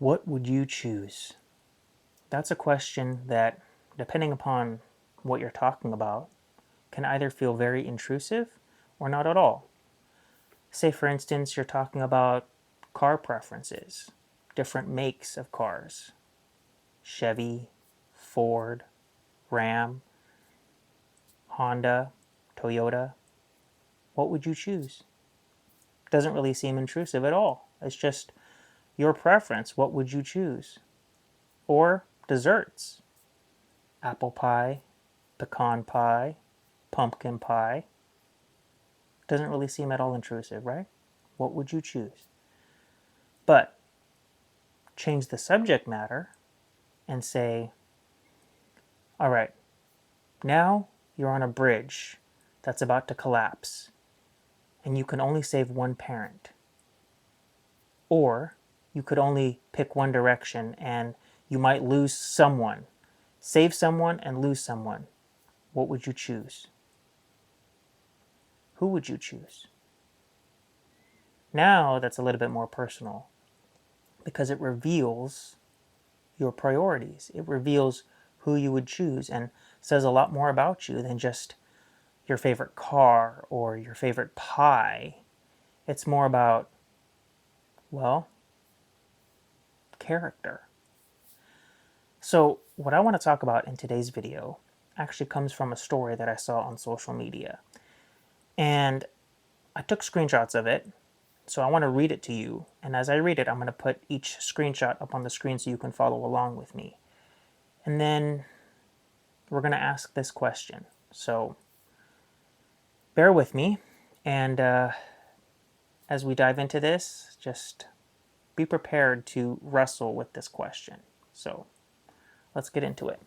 What would you choose? That's a question that, depending upon what you're talking about, can either feel very intrusive or not at all. Say, for instance, you're talking about car preferences, different makes of cars: Chevy, Ford, Ram, Honda, Toyota. What would you choose? Doesn't really seem intrusive at all. It's just your preference. What would you choose? Or desserts: apple pie, pecan pie, pumpkin pie. Doesn't really seem at all intrusive, right? What would you choose? But change the subject matter and say, all right, now you're on a bridge that's about to collapse and you can only save one parent. Or you could only pick one direction and you might lose someone. Save someone and lose someone. What would you choose? Who would you choose? Now that's a little bit more personal because it reveals your priorities. It reveals who you would choose and says a lot more about you than just your favorite car or your favorite pie. It's more about, well, character. So, what I want to talk about in today's video actually comes from a story that I saw on social media. And I took screenshots of it, so I want to read it to you. And as I read it, I'm going to put each screenshot up on the screen so you can follow along with me. And then we're going to ask this question. So, bear with me. And as we dive into this, just be prepared to wrestle with this question. So, let's get into it.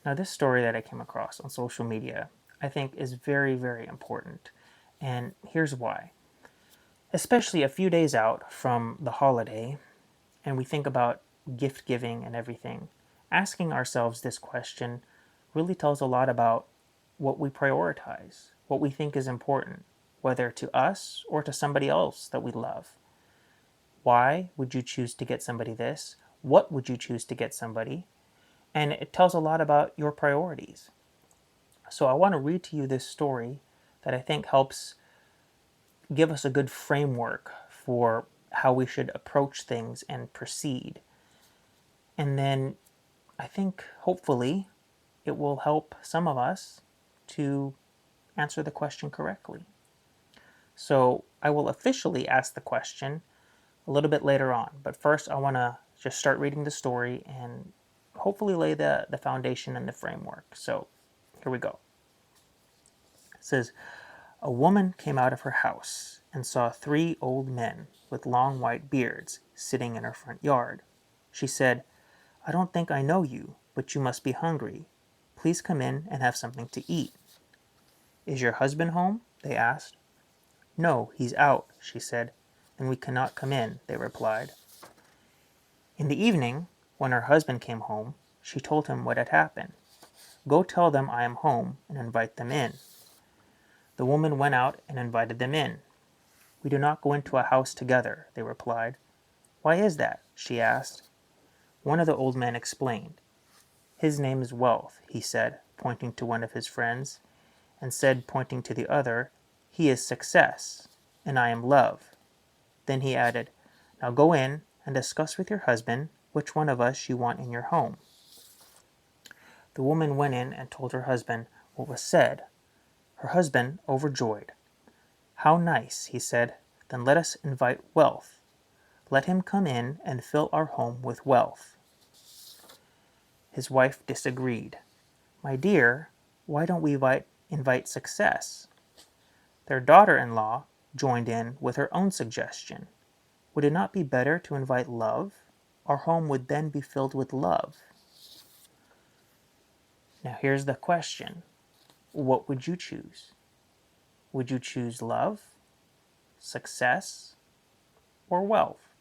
Now, this story that I came across on social media, I think is very, very important. And here's why. Especially a few days out from the holiday, and we think about gift giving and everything, asking ourselves this question really tells a lot about what we prioritize, what we think is important, whether to us or to somebody else that we love. Why would you choose to get somebody this? What would you choose to get somebody? And it tells a lot about your priorities. So I want to read to you this story that I think helps give us a good framework for how we should approach things and proceed. And then I think hopefully it will help some of us to answer the question correctly. So I will officially ask the question a little bit later on. But first, I want to just start reading the story and hopefully lay the foundation and the framework. So here we go. It says, a woman came out of her house and saw 3 old men with long white beards sitting in her front yard. She said, I don't think I know you, but you must be hungry. Please come in and have something to eat. Is your husband home? They asked. No, he's out, she said. Then we cannot come in, they replied. In the evening, when her husband came home, she told him what had happened. Go tell them I am home and invite them in. The woman went out and invited them in. We do not go into a house together, they replied. Why is that? She asked. One of the old men explained. His name is Wealth, he said, pointing to one of his friends, and said, pointing to the other, he is Success, and I am Love. Then he added, now go in and discuss with your husband which one of us you want in your home. The woman went in and told her husband what was said. Her husband, overjoyed. How nice, he said. Then let us invite Wealth. Let him come in and fill our home with wealth. His wife disagreed. My dear, why don't we invite Success? Their daughter-in-law joined in with her own suggestion. Would it not be better to invite love? Our home would then be filled with love. Now here's the question. What would you choose? Would you choose love, success, or wealth?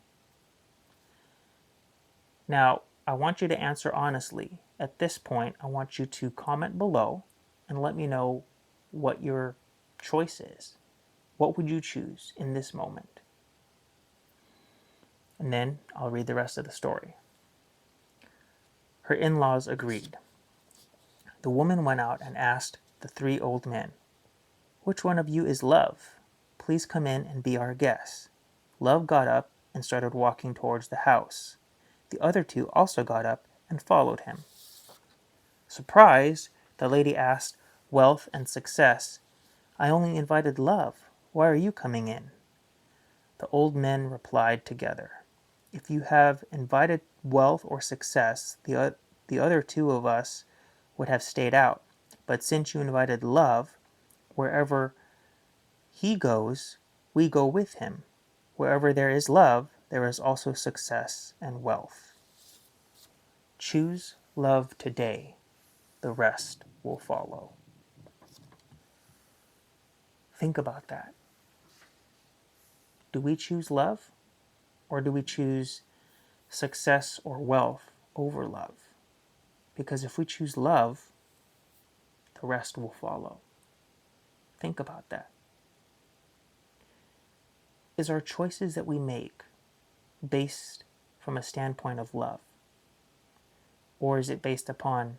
Now, I want you to answer honestly. At this point, I want you to comment below and let me know what your choice is. What would you choose in this moment? And then I'll read the rest of the story. Her in-laws agreed. The woman went out and asked the 3 old men, "Which one of you is Love? Please come in and be our guest." Love got up and started walking towards the house. The other 2 also got up and followed him. Surprised, the lady asked Wealth and Success, "I only invited Love. Why are you coming in?" The old men replied together, "If you have invited Wealth or Success, the other 2 of us would have stayed out. But since you invited Love, wherever he goes, we go with him. Wherever there is love, there is also success and wealth. Choose love today. The rest will follow." Think about that. Do we choose love, or do we choose success or wealth over love? Because if we choose love, the rest will follow. Think about that. Is our choices that we make based from a standpoint of love? Or is it based upon,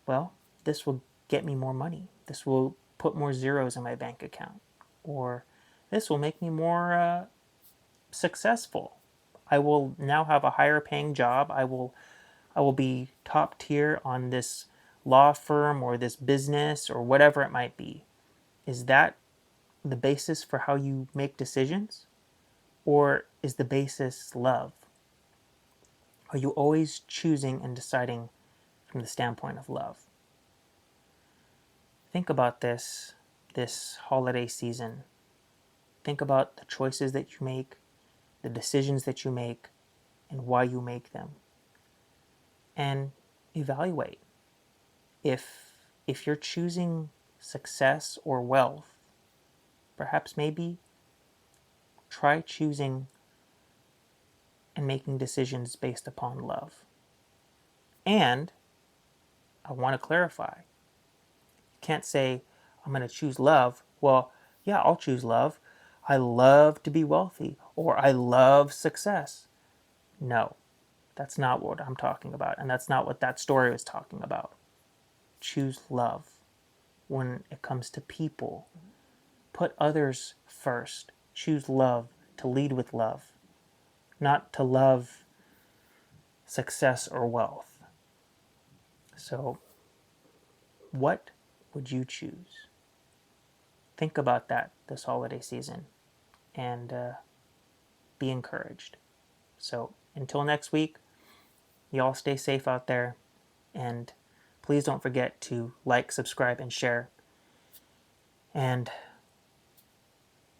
well, this will get me more money. This will put more zeros in my bank account. Or this will make me more successful. I will now have a higher paying job. I will be top tier on this law firm or this business or whatever it might be. Is that the basis for how you make decisions? Or is the basis love? Are you always choosing and deciding from the standpoint of love? Think about this holiday season. Think about the choices that you make, the decisions that you make, and why you make them. And evaluate. If you're choosing success or wealth, perhaps maybe try choosing and making decisions based upon love. And I want to clarify. You can't say, "I'm going to choose love." Well, yeah, I'll choose love. I love to be wealthy, or I love success. No, that's not what I'm talking about. And that's not what that story was talking about. Choose love when it comes to people. Put others first. Choose love, to lead with love, not to love success or wealth. So, what would you choose? Think about that this holiday season and be encouraged. So, until next week, y'all stay safe out there, and please don't forget to like, subscribe, and share. And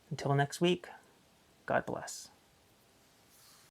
until next week, God bless.